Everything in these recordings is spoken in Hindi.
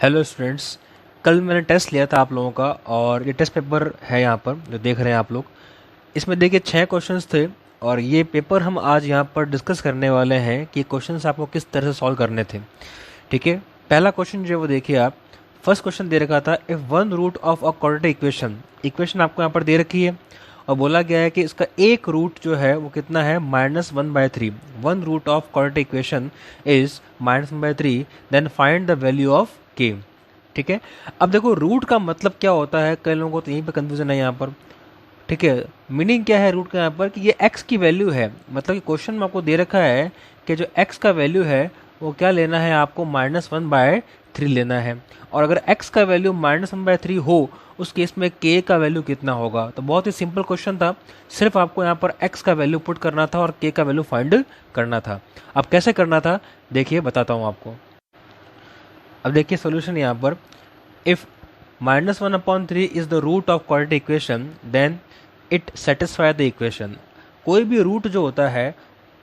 Hello students. कल मैंने टेस्ट लिया था आप लोगों का और ये टेस्ट पेपर है यहाँ पर जो देख रहे हैं आप लोग। इसमें देखिए 6 क्वेश्चंस थे और ये पेपर हम आज यहाँ पर डिस्कस करने वाले हैं कि क्वेश्चंस आपको किस तरह से सॉल्व करने थे। ठीक है, पहला क्वेश्चन जो है वो देखिए आप। फर्स्ट क्वेश्चन दे रखा था if one root of a quadratic equation, equation आपको यहाँ पर दे रखी है और बोला गया है कि इसका एक रूट जो है वो कितना है -1/3। One root of quadratic equation is -1/3, then find the value of K. ठीक है, अब देखो रूट का मतलब क्या होता है, कई लोगों को तो यहीं पे कंफ्यूजन है यहाँ पर। ठीक है, मीनिंग क्या है रूट का यहाँ पर कि ये x की वैल्यू है, मतलब कि क्वेश्चन में आपको दे रखा है कि जो x का वैल्यू है वो क्या लेना है, आपको -1/3 लेना है। और अगर x का वैल्यू -1/3 हो उस केस में k का वैल्यू कितना होगा। तो बहुत ही सिंपल क्वेश्चन था, सिर्फ आपको यहाँ पर x का वैल्यू पुट करना था और k का वैल्यू फाइंड करना था। अब कैसे करना था देखिए बताता हूँ आपको। अब देखिए सोल्यूशन यहाँ पर, if -1/3 is the root of quadratic equation then it satisfy the equation. कोई भी रूट जो होता है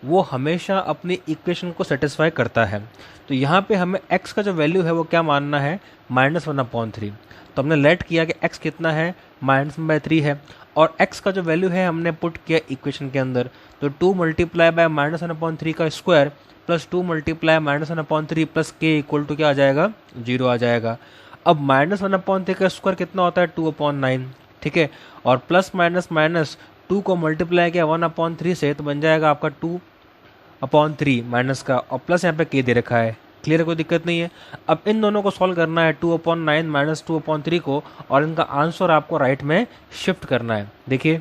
वो हमेशा अपनी इक्वेशन को सेटिस्फाई करता है। तो यहाँ पे हमें x का जो वैल्यू है वो क्या मानना है, -1/3। तो हमने लेट किया कि x कितना है, -1/3 है और x का जो वैल्यू है हमने पुट किया इक्वेशन के अंदर। तो 2 मल्टीप्लाई बाय -1/3 का स्क्वायर प्लस 2 मल्टीप्लाई -1/3 प्लस के इक्वल टू क्या आ जाएगा, 0 आ जाएगा। अब -1/3 का स्क्वायर कितना होता है, 2/9। ठीक है, और प्लस माइनस माइनस 2 को मल्टीप्लाई किया 1/3 से तो बन जाएगा आपका 2/3 माइनस का, और प्लस यहाँ पे के दे रखा है। क्लियर, कोई दिक्कत नहीं है। अब इन दोनों को सॉल्व करना है, 2/9 माइनस 2/3 को, और इनका आंसर आपको राइट में शिफ्ट करना है। देखिए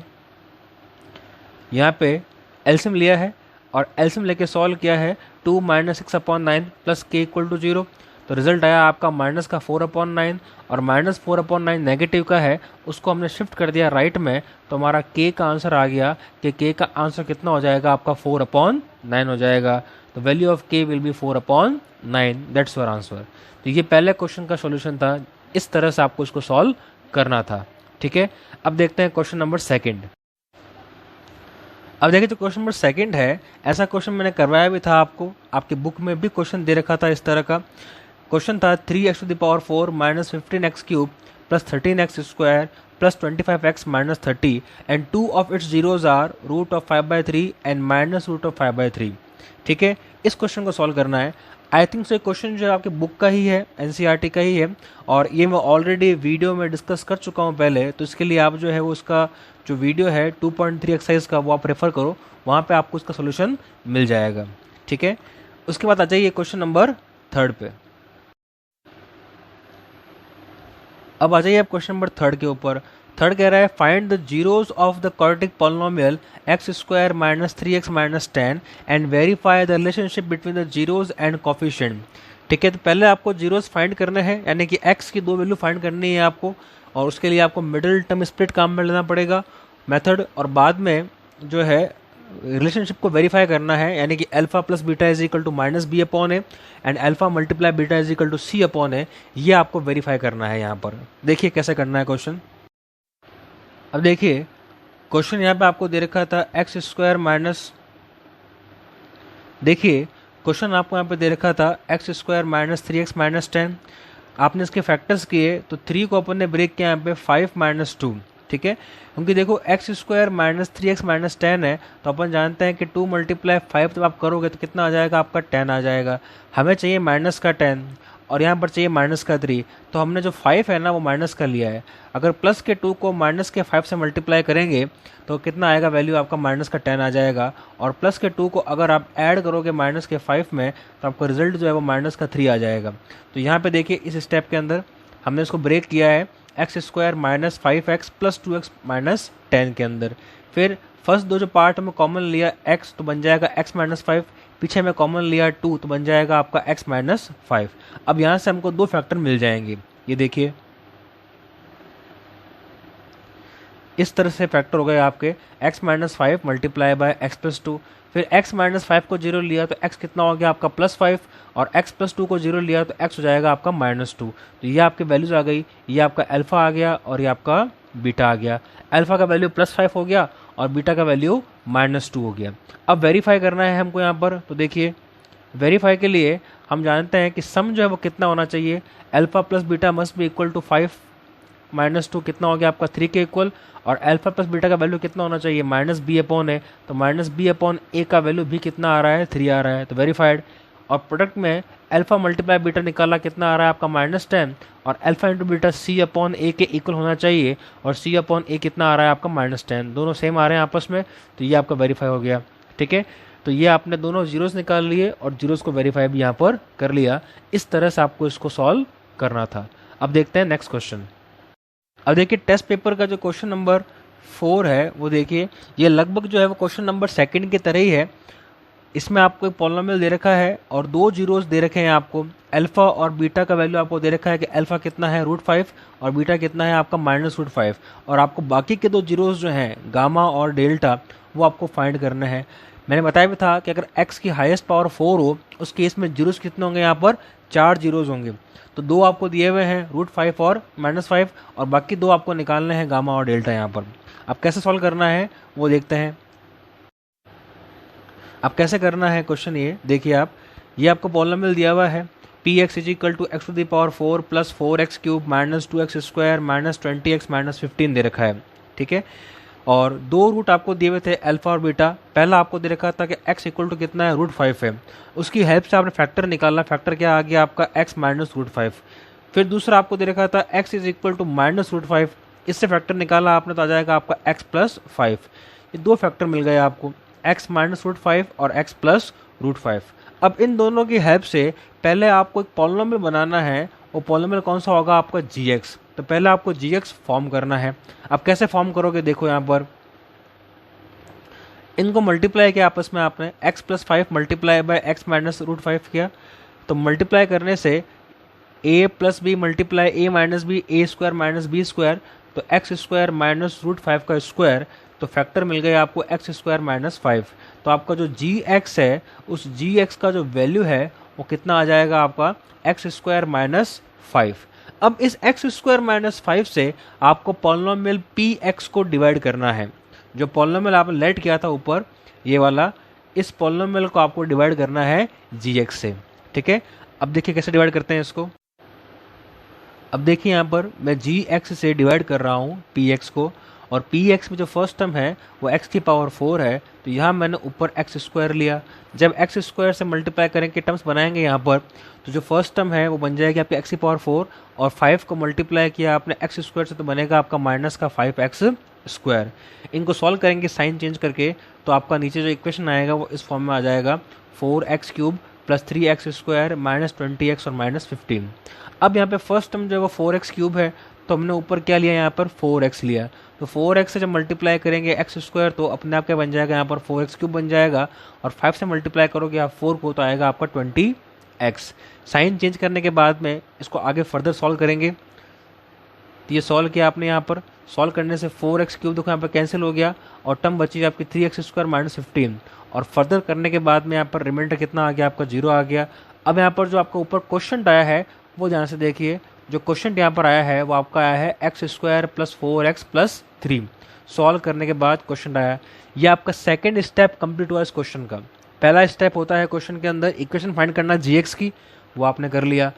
यहाँ पे एलसीएम लिया है और एलसीएम लेके सॉल्व किया है, 2 - 6/9 प्लस के इक्वल टू 0। तो रिजल्ट आया आपका माइनस का 4/9 और -4/9 नेगेटिव का है, उसको हमने शिफ्ट कर दिया राइट में। तो हमारा के का आंसर आ गया कि के का आंसर कितना हो जाएगा आपका, 4/9 हो जाएगा। तो वैल्यू ऑफ के will be 4/9, that's your answer. तो ये पहले क्वेश्चन का सॉल्यूशन था, इस तरह से आपको इसको सॉल्व करना था। ठीक है, अब देखते हैं क्वेश्चन नंबर सेकेंड। अब देखिए जो क्वेश्चन नंबर सेकंड है, ऐसा क्वेश्चन मैंने करवाया भी था आपको, आपकी बुक में भी क्वेश्चन दे रखा था इस तरह का। क्वेश्चन था 3x⁴ minus 15x³ plus 13x² plus 25x minus 30 and 2 of its zeros are √5/3 and -√5/3। ठीक है, इस क्वेश्चन को सॉल्व करना है। आई थिंक सो क्वेश्चन जो है आपके बुक का ही है, एनसीईआरटी का ही है, और ये मैं ऑलरेडी वीडियो में डिस्कस कर चुका हूँ पहले। तो इसके लिए आप जो है वो उसका जो वीडियो है 2.3 एक्सरसाइज का वो आप रेफर करो, वहाँ पे आपको इसका सोल्यूशन मिल जाएगा। ठीक है, उसके बाद आ जाइए क्वेश्चन नंबर थर्ड पे। अब आ जाइए आप क्वेश्चन नंबर थर्ड के ऊपर। थर्ड कह रहा है find the zeros of the quadratic polynomial x² - 3x - 10 and verify the relationship between the zeros and coefficient. ठीक है, तो पहले आपको जीरोज फाइंड करने हैं, यानी कि x की दो वैल्यू फाइंड करनी है आपको, और उसके लिए आपको मिडिल टर्म स्प्लिट काम में लेना पड़ेगा मेथड, और बाद में जो है रिलेशनशिप को वेरीफाई करना है, यानी कि alpha plus beta is equal to -b/a and alpha multiply beta is equal to c/a। ये आपको वेरीफाई करना है यहाँ पर। देखिए कैसे करना है क्वेश्चन। अब देखिए क्वेश्चन यहाँ पे आपको दे रखा था x² माइनस, देखिए क्वेश्चन आपको यहाँ पे दे रखा था x² - 3x - 10। आपने इसके फैक्टर्स किए तो 3 को अपन ने ब्रेक किया यहाँ पे 5 - 2। ठीक है, क्योंकि देखो x² - 3x - 10 है, तो अपन जानते हैं कि 2 × 5 जब आप करोगे तो कितना आ जाएगा आपका, 10 आ जाएगा। हमें चाहिए माइनस का 10 और यहाँ पर चाहिए माइनस का 3, तो हमने जो 5 है ना वो माइनस का लिया है। अगर प्लस के 2 को माइनस के 5 से मल्टीप्लाई करेंगे तो कितना आएगा वैल्यू आपका, माइनस का 10 आ जाएगा। और प्लस के 2 को अगर आप ऐड करोगे माइनस के 5 में तो आपका रिजल्ट जो है वो माइनस का 3 आ जाएगा। तो यहाँ पे देखिए इस स्टेप के अंदर हमने इसको ब्रेक किया है x² - 5x plus 2x minus 10 के अंदर। फिर फर्स्ट दो जो पार्ट में कॉमन लिया x तो बन जाएगा x - 5, पीछे में कॉमन लिया 2 तो बन जाएगा आपका x - 5। अब यहाँ से हमको दो फैक्टर मिल जाएंगे, ये देखिए इस तरह से फैक्टर हो गए आपके x - 5 मल्टीप्लाई बाय x + 2। फिर x - 5 को 0 लिया तो x कितना हो गया आपका +5, और x + 2 को 0 लिया तो x हो जाएगा आपका -2। तो ये आपकी वैल्यूज आ गई, ये आपका अल्फा आ गया और ये आपका बीटा आ गया। अल्फा का वैल्यू +5 हो गया और बीटा का वैल्यू -2 हो गया। अब वेरीफाई करना है हमको यहाँ पर, तो देखिए वेरीफाई के लिए हम जानते हैं कि सम जो है वो कितना होना चाहिए, alpha plus beta must be equal to 5 minus 2 कितना हो गया आपका 3 के इक्वल, और अल्फा प्लस बीटा का वैल्यू कितना होना चाहिए माइनस बी अपॉन ए, तो माइनस बी अपॉन ए का वैल्यू भी कितना आ रहा है 3 आ रहा है, तो वेरीफाइड। और प्रोडक्ट में अल्फा मल्टीप्लाई बीटा निकाला कितना आ रहा है आपका -10, और अल्फा इंटू बीटा सी अपॉन ए के इक्वल होना चाहिए, और सी अपॉन ए कितना आ रहा है आपका -10, दोनों सेम आ रहे हैं आपस में, तो ये आपका वेरीफाई हो गया। ठीक है, तो ये आपने दोनों जीरोस निकाल लिए और जीरोस को वेरीफाई भी यहाँ पर कर लिया। इस तरह से आपको इसको सॉल्व करना था। अब देखते हैं नेक्स्ट क्वेश्चन। अब देखिए टेस्ट पेपर का जो क्वेश्चन नंबर 4 है वो देखिए, ये लगभग जो है वो क्वेश्चन नंबर 2 की तरह ही है। इसमें आपको एक पॉलिनोमियल दे रखा है और दो जीरोस दे रखे हैं आपको, अल्फा और बीटा का वैल्यू आपको दे रखा है कि अल्फा कितना है √5 और बीटा कितना है आपका -√5, और आपको बाकी के दो जीरोस जो हैं गामा और डेल्टा वो आपको फाइंड करना है। मैंने बताया भी था कि अगर x की हाईएस्ट पावर 4 हो उस केस में जीरोस कितने होंगे, यहाँ पर 4 जीरोस होंगे। तो दो आपको दिए हुए हैं √5 और -5, और बाकी दो आपको निकालने हैं गामा और डेल्टा यहाँ पर। अब कैसे सॉल्व करना है वो देखते हैं। अब कैसे करना है क्वेश्चन, ये देखिए आप, ये आपको पॉलिनोमियल दिया हुआ है px is equal to x to the power 4 plus 4x cube minus 2x square minus 20x minus 15 दे रखा है। ठीक है, और दो रूट आपको दिए हुए थे अल्फा और बीटा। पहला आपको दे रखा था कि x इक्वल टू कितना है √5 है, उसकी हेल्प से आपने फैक्टर निकालना, फैक्टर क्या आ गया आपका x माइनस √5। फिर दूसरा आपको दे रखा था x is equal to minus √5, इससे फैक्टर निकाला आपने तो आ जाएगा आपका x प्लस 5। ये दो फैक्टर मिल गए आपको, x माइनस √5 और x प्लस √5। अब इन दोनों की हेल्प से पहले आपको एक पॉलिनोमियल बनाना है, वो पॉलिनोमियल कौन सा होगा आपका gx। तो पहले आपको gx फॉर्म करना है। अब कैसे फॉर्म करोगे, देखो यहाँ पर इनको मल्टीप्लाई किया आपस में आपने, x plus 5 multiply by x minus √5 किया, तो मल्टीप्लाई करने से a plus b multiply a minus b, a square minus b square, तो एक्स स्क्वायर माइनस √5 का स्क्वायर, तो फैक्टर मिल गया आपको एक्स स्क्वायर माइनस 5। तो आपका जो gx है उस gx का जो वैल्यू है वो कितना आ जाएगा आपका एक्स स्क्वायर माइनस 5। अब इस एक्स स्क्वायर माइनस 5 से आपको पॉलिनोमियल px को डिवाइड करना है। जो पॉलिनोमियल आपने लेट किया था ऊपर ये वाला, इस पॉलिनोमियल को आपको डिवाइड करना है gx से। ठीक है, अब देखिए कैसे डिवाइड करते हैं इसको। अब देखिए यहाँ पर मैं gx से डिवाइड कर रहा हूँ px को, और px में जो फर्स्ट टर्म है वो x की पावर 4 है, तो यहाँ मैंने ऊपर एक्स स्क्वायर लिया। जब एक्स स्क्वायर से मल्टीप्लाई करेंगे टर्म्स बनाएंगे यहाँ पर, तो जो फर्स्ट टर्म है वो बन जाएगी आपकी एक्स की पावर 4, और 5 को मल्टीप्लाई किया आपने एक्स स्क्वायर से तो बनेगा आपका माइनस का 5x स्क्वायर। इनको सॉल्व करेंगे साइन चेंज करके, तो आपका नीचे जो इक्वेशन आएगा वो इस फॉर्म में आ जाएगा 4x cube plus 3x square minus 20x और माइनस 15। अब यहाँ पे फर्स्ट टर्म जो है वो 4x क्यूब है, तो हमने ऊपर क्या लिया यहाँ पर 4x लिया, तो 4x से जब मल्टीप्लाई करेंगे एक्स स्क्वायर तो अपने आप क्या बन जाएगा यहाँ पर 4x क्यूब बन जाएगा, और 5 से मल्टीप्लाई करोगे आप 4 को तो आएगा आपका 20x। साइन चेंज करने के बाद में इसको आगे फर्दर सॉल्व करेंगे, तो ये सॉल्व किया आपने यहाँ पर, सॉल्व करने से 4x क्यूब देखो यहाँ पर कैंसिल हो गया और टर्म बची आपकी 3x स्क्वायर माइनस 15, और फर्दर करने के बाद में यहाँ पर रिमाइंडर कितना आ गया आपका 0 आ गया। अब यहाँ पर जो आपका ऊपर क्वेश्चन आया है वो ध्यान से देखिए, जो क्वेश्चन यहाँ पर आया है वो आपका आया है x square plus 4x plus 3। Solve करने के बाद क्वेश्चन आया, ये आपका सेकंड स्टेप कंप्लीट हुआ इस क्वेश्चन का। पहला स्टेप होता है क्वेश्चन के अंदर इक्वेशन फाइंड करना gx की, वो आपने कर लिया।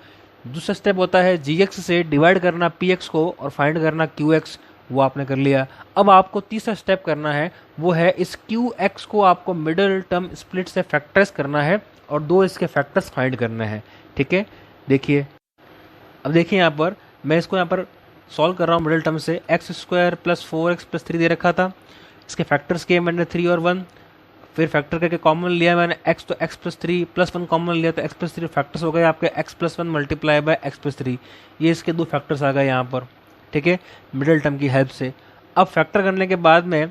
दूसरा स्टेप होता है gx से डिवाइड करना px को और फाइंड करना qx, वो आपने कर लिया। अब आपको तीसरा स्टेप करना है, वो है इस qx को आपको मिडिल टर्म स्प्लिट से फैक्टर्स करना है और दो इसके फैक्टर्स फाइंड करने हैं। ठीक है, देखिए अब देखिए यहाँ पर मैं इसको यहाँ पर सॉल्व कर रहा हूँ मिडिल टर्म से। X square plus 4x plus 3 दे रखा था, इसके फैक्टर्स किए मैंने 3 और 1, फिर फैक्टर करके कॉमन लिया मैंने x, तो x प्लस 3 प्लस 1 कॉमन लिया तो x प्लस 3 फैक्टर्स हो गए आपके x plus 1 multiply by x plus 3, ये इसके दो फैक्टर्स आ गए यहाँ पर। ठीक है, मिडिल टर्म की हेल्प से। अब फैक्टर करने के बाद में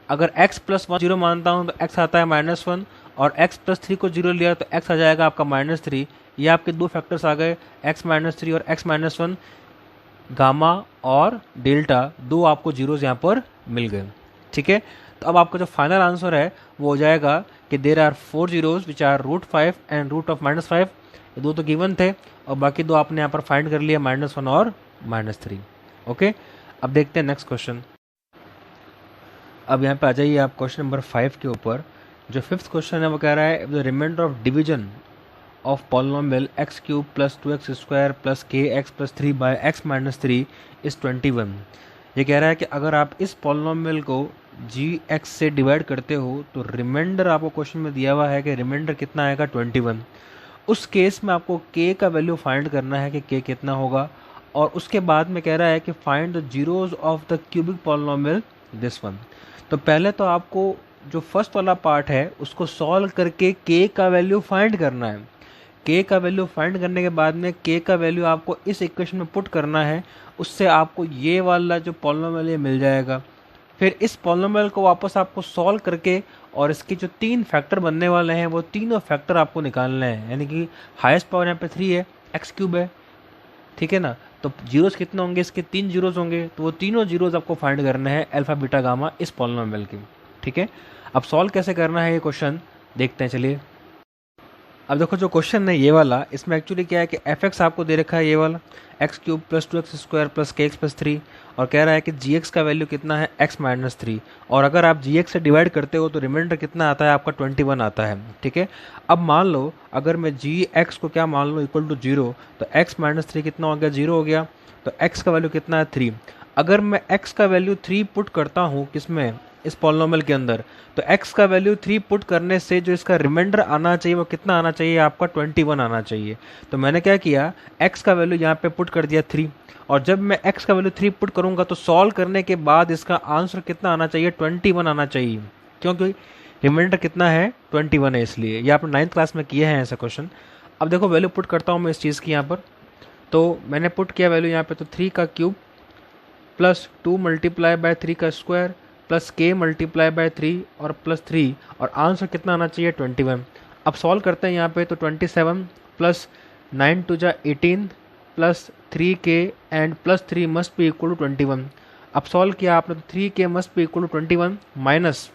अगर x प्लस 1 0 मानता हूँ तो x आता है -1, और x प्लस 3 को 0 लिया तो x आ जाएगा आपका -3। ये आपके दो फैक्टर्स आ गए x -3 और x -1, गामा और डेल्टा, दो आपको जीरोस यहाँ पर मिल गए। ठीक है, तो अब आपका जो फाइनल आंसर है वो हो जाएगा कि there are 4 zeros which are √5 and root of -5। ये दो तो गिवन थे और बाकी दो आपने यहाँ पर फाइंड कर लिया -1 और -3। ओके, अब देखते हैं नेक्स्ट क्वेश्चन। अब यहाँ पे आ जाइए आप क्वेश्चन नंबर 5 के ऊपर। जो फिफ्थ क्वेश्चन है वो कह रहा है the reminder of division of polynomial x cube plus 2x square plus k x plus 3 by x minus 3 is 21। ये कह रहा है कि अगर आप इस पॉलिनोमियल को जी एक्स से डिवाइड करते हो तो रिमाइंडर आपको क्वेश्चन में दिया हुआ है कि रिमाइंडर कितना आएगा 21। उस केस में आपको k का वैल्यू फाइंड करना है कि k कितना होगा, और उसके बाद में कह रहा है कि find the zeros of the cubic polynomial this one. तो पहले तो आपको जो फर्स्ट वाला पार्ट है उसको सॉल्व करके k का वैल्यू फाइंड करना है। k का वैल्यू फाइंड करने के बाद में k का वैल्यू आपको इस इक्वेशन में पुट करना है, उससे आपको ये वाला जो पॉलिनोमियल मिल जाएगा। फिर इस पॉलिनोमियल को वापस आपको सॉल्व करके और इसके जो 3 फैक्टर बनने वाले हैं वो तीनों फैक्टर आपको निकालने हैं, यानी कि हाईएस्ट पावर यहाँ पे 3 है, एक्स क्यूब है, ठीक है ना। तो जीरोस कितने होंगे, इसके 3 जीरोस होंगे, तो वो तीनों जीरोस आपको फाइंड करने हैं अल्फा बीटा गामा इस पॉलिनोमियल के, ठीक है। अब सॉल्व कैसे करना है ये क्वेश्चन देखते हैं, चलिए। अब देखो जो क्वेश्चन है ये वाला, इसमें एक्चुअली क्या है कि एफ एक्स आपको दे रखा है ये वाला x cube plus 2x square plus k x plus 3, और कह रहा है कि जी एक्स का वैल्यू कितना है एक्स माइनस 3, और अगर आप जी एक्स से डिवाइड करते हो तो रिमाइंडर कितना आता है आपका 21 आता है, ठीक है। अब मान लो अगर मैं जी एक्स को क्या मान लो इक्वल टू 0, तो एक्स माइनस 3 कितना हो गया, 0 हो गया। तो एक्स का वैल्यू कितना है 3। अगर मैं एक्स का वैल्यू 3 पुट करता हूँ किसमें, इस पॉलिनोमियल के अंदर, तो x का वैल्यू 3 पुट करने से जो इसका रिमाइंडर आना चाहिए वो कितना आना चाहिए आपका 21 आना चाहिए। तो मैंने क्या किया, x का वैल्यू यहाँ पे पुट कर दिया 3, और जब मैं x का वैल्यू 3 पुट करूंगा तो सॉल्व करने के बाद इसका आंसर कितना आना चाहिए, 21 आना चाहिए, क्योंकि रिमाइंडर कितना है 21 है, इसलिए ये आपने 9th क्लास में किए हैं ऐसा क्वेश्चन। अब देखो वैल्यू पुट करता हूँ मैं इस चीज़ की यहाँ पर, तो मैंने पुट किया वैल्यू यहाँ पे, तो 3 का क्यूब प्लस 2 मल्टीप्लाई बाय 3 का स्क्वायर प्लस के मल्टीप्लाई बाय 3 और प्लस 3, और आंसर कितना आना चाहिए 21। अब सॉल्व करते हैं यहाँ पे, तो 27 प्लस 9 टू जा 18 plus 3k and plus 3 must be equal to 21। अब सॉल्व किया आपने तो 3k must be equal to 21 minus,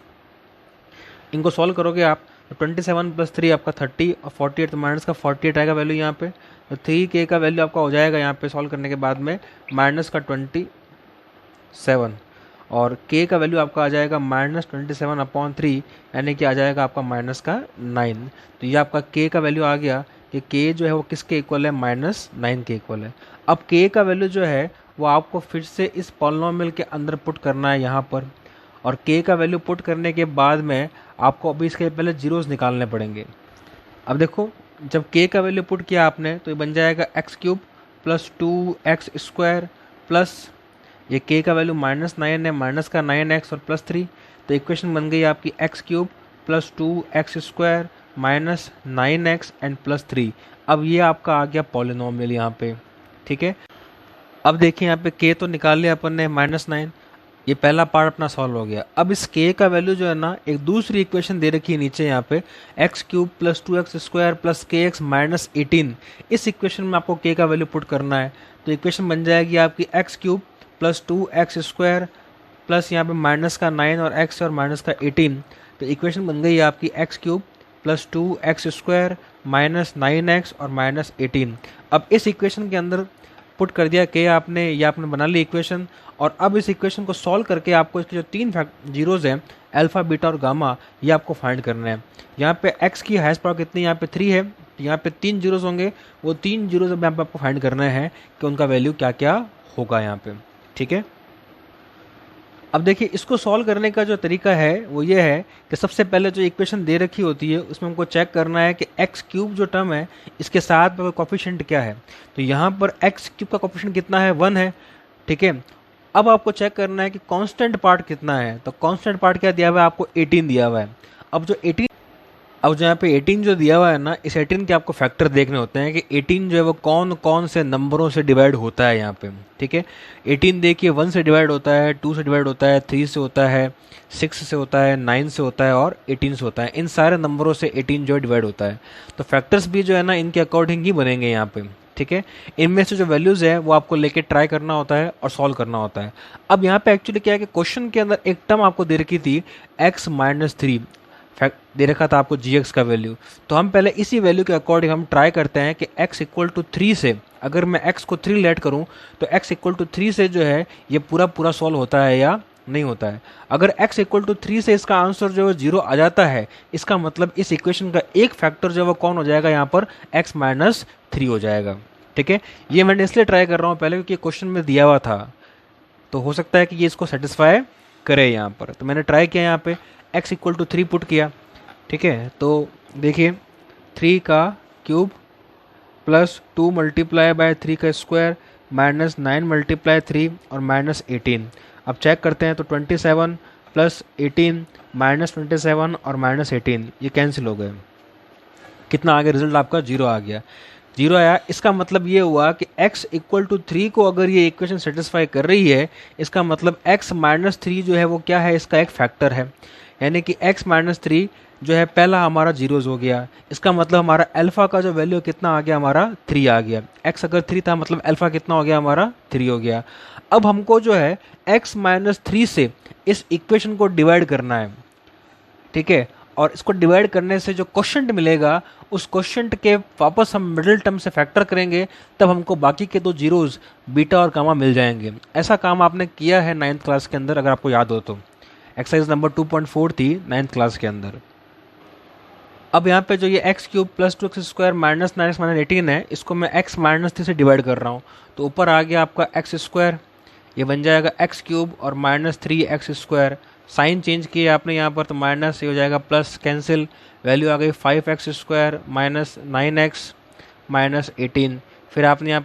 इनको सॉल्व करोगे आप तो 27 प्लस 3 आपका 30 और 48, तो माइनस का 48 आएगा वैल्यू यहाँ पे। तो 3k का वैल्यू आपका हो जाएगा यहाँ पे सॉल्व करने के बाद में माइनस का 27, और k का वैल्यू आपका आ जाएगा -27/3, यानी कि आ जाएगा आपका माइनस का 9। तो ये आपका k का वैल्यू आ गया कि k जो है वो किसके इक्वल है, -9 के इक्वल है। अब k का वैल्यू जो है वो आपको फिर से इस पॉलिनोमियल के अंदर पुट करना है यहाँ पर, और k का वैल्यू पुट करने के बाद में आपको अभी इसके पहले जीरोस निकालने पड़ेंगे। अब देखो जब k का वैल्यू पुट किया आपने तो ये बन जाएगा x cube plus 2x square plus ये k का वैल्यू -9 है, माइनस का 9x और प्लस 3, तो इक्वेशन बन गई आपकी x cube plus 2x square minus 9x and plus 3। अब ये आपका आ गया पॉलिनोमियल यहाँ पे, ठीक है। अब देखिए यहाँ पे k तो निकाल लिया अपन ने -9, ये पहला पार्ट अपना सॉल्व हो गया। अब इस k का वैल्यू जो है ना, एक दूसरी इक्वेशन दे रखी है नीचे यहाँ पे x cube plus 2x square plus k x minus 18, इस इक्वेशन में आपको k का वैल्यू पुट करना है। तो इक्वेशन बन जाएगी आपकी x cube plus 2x square plus यहाँ पे माइनस का 9 और x और माइनस का 18, तो इक्वेशन बन गई आपकी x cube plus 2x square minus 9x और माइनस 18। अब इस इक्वेशन के अंदर पुट कर दिया k आपने, ये आपने बना ली इक्वेशन, और अब इस इक्वेशन को सॉल्व करके आपको इसके जो 3 जीरोज़ हैं अल्फा बीटा और गामा, ये आपको फाइंड करना है। यहाँ पे x की हाईएस्ट पावर कितनी, यहाँ पे 3 है, तो यहाँ पे 3 जीरोज़ होंगे, वो 3 जीरोज़ अब यहाँ पे आपको फाइंड करना है कि उनका वैल्यू क्या क्या होगा यहाँ पे, ठीक है। अब देखिए इसको सॉल्व करने का जो तरीका है वो ये है कि सबसे पहले जो इक्वेशन दे रखी होती है उसमें हमको चेक करना है कि एक्स क्यूब जो टर्म है इसके साथ में कोफिशिएंट क्या है। तो यहाँ पर एक्स क्यूब का कोफिशिएंट कितना है, 1 है, ठीक है। अब आपको चेक करना है कि कांस्टेंट पार्ट कितना है, तो कांस्टेंट पार्ट क्या दिया हुआ है आपको, 18 दिया हुआ है। अब जो यहाँ पे 18 जो दिया हुआ है ना, इस 18 के आपको फैक्टर देखने होते हैं कि 18 जो है वो कौन कौन से नंबरों से डिवाइड होता है यहाँ पे, ठीक है। 18 देखिए 1 से डिवाइड होता है, 2 से डिवाइड होता है, 3 से होता है, 6 से होता है, 9 से होता है और 18 से होता है। इन सारे नंबरों से 18 जो है डिवाइड होता है। तो फैक्टर्स भी जो है ना इनके अकॉर्डिंग ही बनेंगे यहाँ पे, ठीक है। इनमें से जो वैल्यूज़ है वो आपको लेके ट्राई करना होता है और सॉल्व करना होता है। अब यहाँ पे एक्चुअली क्या है कि क्वेश्चन के अंदर एक टर्म आपको दे रखी थी x-3, फैक्ट दे रखा था आपको जी एक्स का वैल्यू। तो हम पहले इसी वैल्यू के अकॉर्डिंग हम ट्राई करते हैं कि x इक्वल टू 3 से, अगर मैं x को 3 लेट करूं तो x इक्वल टू 3 से जो है ये पूरा सॉल्व होता है या नहीं होता है। अगर x इक्वल टू 3 से इसका आंसर जो है 0 आ जाता है, इसका मतलब इस इक्वेशन का एक फैक्टर जो है वो कौन हो जाएगा यहाँ पर, x माइनस 3 हो जाएगा। ठीक है, ये मैंने इसलिए ट्राई कर रहा हूँ पहले क्योंकि क्वेश्चन में दिया हुआ था, तो हो सकता है कि ये इसको सेटिस्फाई करे यहाँ पर। तो मैंने ट्राई किया यहाँ पे x इक्वल टू 3 पुट किया। ठीक है, तो देखिए 3 का क्यूब प्लस 2 मल्टीप्लाई बाय 3 का स्क्वायर माइनस 9 मल्टीप्लाई 3 और माइनस 18। अब चेक करते हैं तो 27 प्लस 18 माइनस 27 और माइनस 18 ये कैंसिल हो गए। कितना आ गया रिजल्ट आपका, 0 आ गया। 0 आया, इसका मतलब ये हुआ कि x इक्वल टू 3 को अगर ये इक्वेशन सेटिस्फाई कर रही है, इसका मतलब x माइनस 3 जो है वो क्या है, इसका एक फैक्टर है। यानी कि x माइनस 3 जो है पहला हमारा जीरोज हो गया। इसका मतलब हमारा अल्फा का जो वैल्यू कितना आ गया, हमारा 3 आ गया। x अगर 3 था मतलब अल्फा कितना हो गया, हमारा 3 हो गया। अब हमको जो है x माइनस 3 से इस इक्वेशन को डिवाइड करना है। ठीक है, और इसको डिवाइड करने से जो क्वेश्चन मिलेगा, उस क्वेश्चन के वापस हम मिडिल टर्म से फैक्टर करेंगे, तब हमको बाकी के दो जीरोज बीटा और गामा मिल जाएंगे। ऐसा काम आपने किया है 9th क्लास के अंदर, अगर आपको याद हो तो। एक्सरसाइज नंबर 2.4 थी 9th क्लास के अंदर। अब यहाँ पे जो ये x cube plus 2x square minus 9x minus 18 है, इसको मैं x माइनस 3 से डिवाइड कर रहा हूँ। तो ऊपर आ गया आपका एक्स स्क्वायर, ये बन जाएगा एक्स क्यूब और minus 3x square. Sign change किया आपने यहाँ पर, तो माइनस ये हो जाएगा प्लस, कैंसिल, वैल्यू आ गई 5x square minus 9x minus 18। फिर आपने यहाँ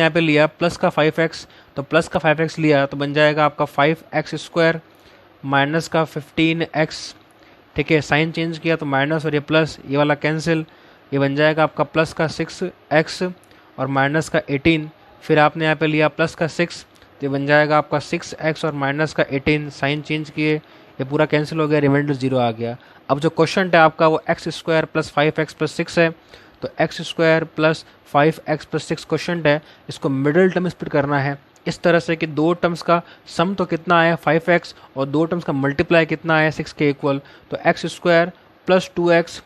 पर लिया प्लस का 5x, तो प्लस का 5x लिया तो बन जाएगा आपका 5x स्क्वायर माइनस का 15x। ठीक है, साइन चेंज किया तो माइनस और ये प्लस, ये वाला कैंसिल, ये बन जाएगा आपका प्लस का 6x और माइनस का 18। फिर आपने यहाँ पे लिया प्लस का 6, तो ये बन जाएगा आपका 6x और माइनस का 18। साइन चेंज किए, ये पूरा कैंसिल हो गया, रिमाइंडर 0 आ गया। अब जो क्वेश्चन है आपका वो x square plus 5x plus 6 है, तो x square plus 5x plus 6 question है, इसको मिडिल टर्म स्प्लिट करना है इस तरह से कि दो टर्म्स का सम तो कितना आया 5x और दो टर्म्स का मल्टीप्लाई कितना आया 6 के इक्वल। तो x square plus 2x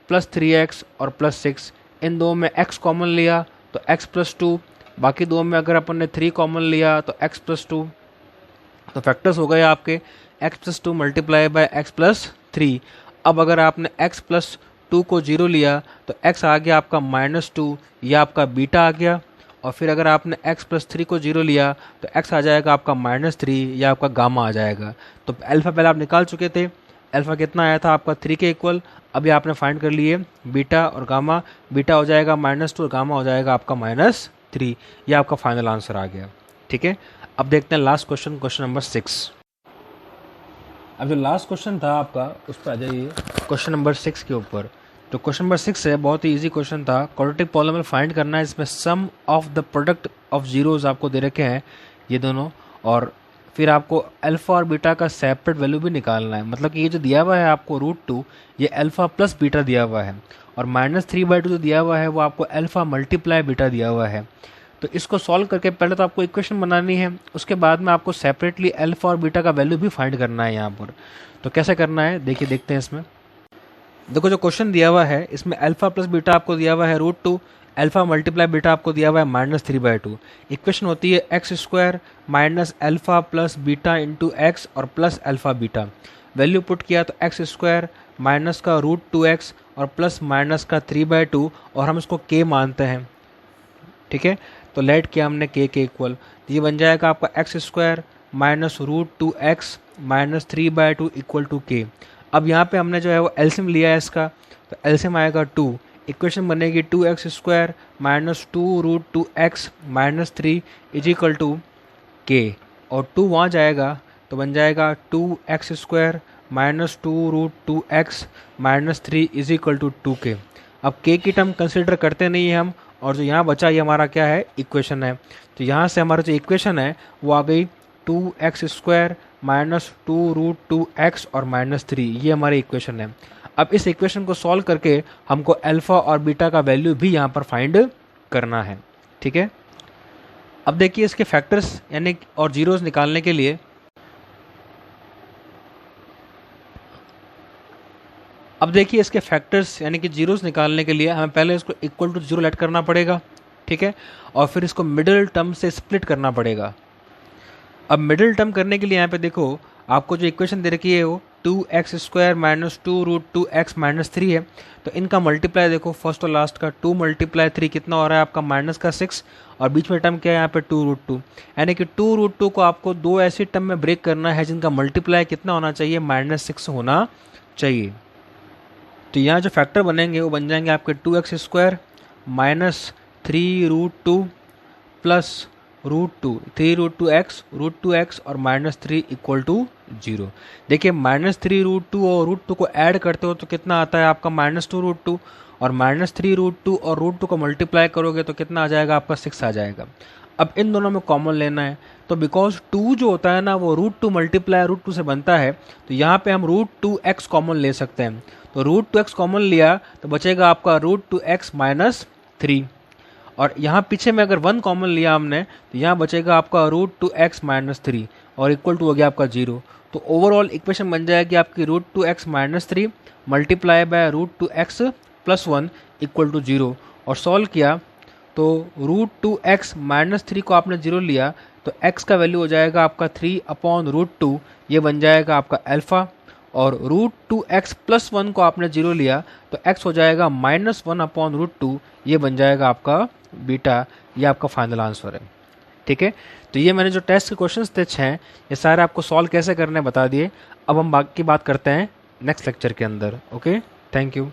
plus 3x और प्लस 6, इन दो में x कॉमन लिया तो x प्लस 2, बाकी दो में अगर अपन ने 3 कॉमन लिया तो x प्लस 2। तो फैक्टर्स हो गए आपके x plus 2 multiply by x plus 3। अब अगर आपने x प्लस 2 को 0 लिया तो x आ गया आपका -2, यह आपका बीटा आ गया। और फिर अगर आपने x प्लस 3 को 0 लिया तो x आ जाएगा आपका -3, या आपका गामा आ जाएगा। तो अल्फ़ा पहले आप निकाल चुके थे, अल्फ़ा कितना आया था आपका 3 के इक्वल। अभी आपने फाइंड कर लिए बीटा और गामा, बीटा हो जाएगा -2 और गामा हो जाएगा आपका -3। यह आपका फाइनल आंसर आ गया। ठीक है, अब देखते हैं लास्ट क्वेश्चन, क्वेश्चन नंबर 6। अब जो लास्ट क्वेश्चन था आपका उस पर आ जाइए, क्वेश्चन नंबर 6 के ऊपर। तो क्वेश्चन नंबर 6 है, बहुत ही इजी क्वेश्चन था। क्वाड्रेटिक पॉलीनोमियल फाइंड करना है, इसमें sum of the product of zeros आपको दे रखे हैं ये दोनों, और फिर आपको अल्फ़ा और बीटा का सेपरेट वैल्यू भी निकालना है। मतलब कि ये जो दिया हुआ है आपको √2, ये अल्फ़ा प्लस बीटा दिया हुआ है, और -3/2 जो दिया हुआ है वो आपको अल्फ़ा मल्टीप्लाई बीटा दिया हुआ है। तो इसको सॉल्व करके पहले तो आपको इक्वेशन बनानी है, उसके बाद में आपको सेपरेटली अल्फ़ा और बीटा का वैल्यू भी फाइंड करना है यहाँ पर। तो कैसे करना है देखिए, देखते हैं इसमें। देखो जो क्वेश्चन दिया हुआ है इसमें अल्फ़ा प्लस बीटा आपको दिया हुआ है √2, अल्फ़ा मल्टीप्लाई बीटा आपको दिया हुआ है -3/2। इक्वेशन होती है x square minus alpha plus beta into x और plus alpha beta. Value put किया तो एक्स स्क्वायर माइनस का √2x और प्लस माइनस का 3/2, और हम इसको k मानते हैं। ठीक है, तो लेट किया हमने k के इक्वल, तो ये बन जाएगा आपका x square minus √2x minus 3/2 equal to k। अब यहाँ पे हमने जो है वो एलसीएम लिया है इसका, तो एलसीएम आएगा 2, इक्वेशन बनेगी 2x square minus 2√2x minus 3 is equal to k, और 2 वहाँ जाएगा तो बन जाएगा 2x square minus 2√2x minus 3 is equal to 2k। अब k की टर्म कंसिडर करते नहीं है हम, और जो यहाँ बचा ये हमारा क्या है, इक्वेशन है। तो यहाँ से हमारा जो इक्वेशन है वो आ गई 2x स्क्वायर माइनस 2√2x और -3, ये हमारी इक्वेशन है। अब इस इक्वेशन को सॉल्व करके हमको अल्फ़ा और बीटा का वैल्यू भी यहाँ पर फाइंड करना है। ठीक है, अब देखिए इसके फैक्टर्स यानी और जीरोस निकालने के लिए, अब देखिए इसके फैक्टर्स यानी कि जीरोस निकालने के लिए हमें पहले इसको इक्वल टू 0 लेट करना पड़ेगा। ठीक है, और फिर इसको मिडिल टर्म से स्प्लिट करना पड़ेगा। अब मिडिल टर्म करने के लिए यहाँ पे देखो आपको जो इक्वेशन दे रखी है वो 2x² माइनस 2√2x माइनस 3 है। तो इनका मल्टीप्लाई देखो फर्स्ट और लास्ट का 2 × 3 कितना हो रहा है आपका माइनस का 6 और बीच में टर्म क्या है यहाँ पे 2√2, यानी कि 2√2 को आपको दो ऐसी टर्म में ब्रेक करना है जिनका मल्टीप्लाई कितना होना चाहिए माइनस 6 होना चाहिए। तो यहाँ जो फैक्टर बनेंगे वो बन जाएंगे आपके 2x² minus 3√2 plus √2 3√2x √2x और -3 इक्वल टू 0। देखिए -3√2 और √2 को ऐड करते हो तो कितना आता है आपका -2√2 और -3√2 और √2 को मल्टीप्लाई करोगे तो कितना आ जाएगा आपका 6 आ जाएगा। अब इन दोनों में कॉमन लेना है तो बिकॉज 2 जो होता है ना वो √2 मल्टीप्लाई √2 से बनता है, तो यहाँ पे हम √2x कॉमन ले सकते हैं। तो √2x कॉमन लिया तो बचेगा आपका √2x माइनस 3 और यहाँ पीछे में अगर 1 कॉमन लिया हमने तो यहाँ बचेगा आपका √2x माइनस 3 और इक्वल टू हो गया आपका 0। तो ओवरऑल इक्वेशन बन जाएगी आपकी √2x minus 3 multiply by √2x plus 1 equal to 0 और सॉल्व किया तो √2x माइनस 3 को आपने 0 लिया तो x का वैल्यू हो जाएगा आपका 3/√2, ये बन जाएगा आपका अल्फ़ा और √2x प्लस 1 को आपने 0 लिया तो x हो जाएगा -1/√2, ये बन जाएगा आपका बीटा। ये आपका फाइनल आंसर है। ठीक है, तो ये मैंने जो टेस्ट के क्वेश्चंस थे 6 ये सारे आपको सॉल्व कैसे करने बता दिए। अब हम बाकी की बात करते हैं नेक्स्ट लेक्चर के अंदर। Okay, thank you.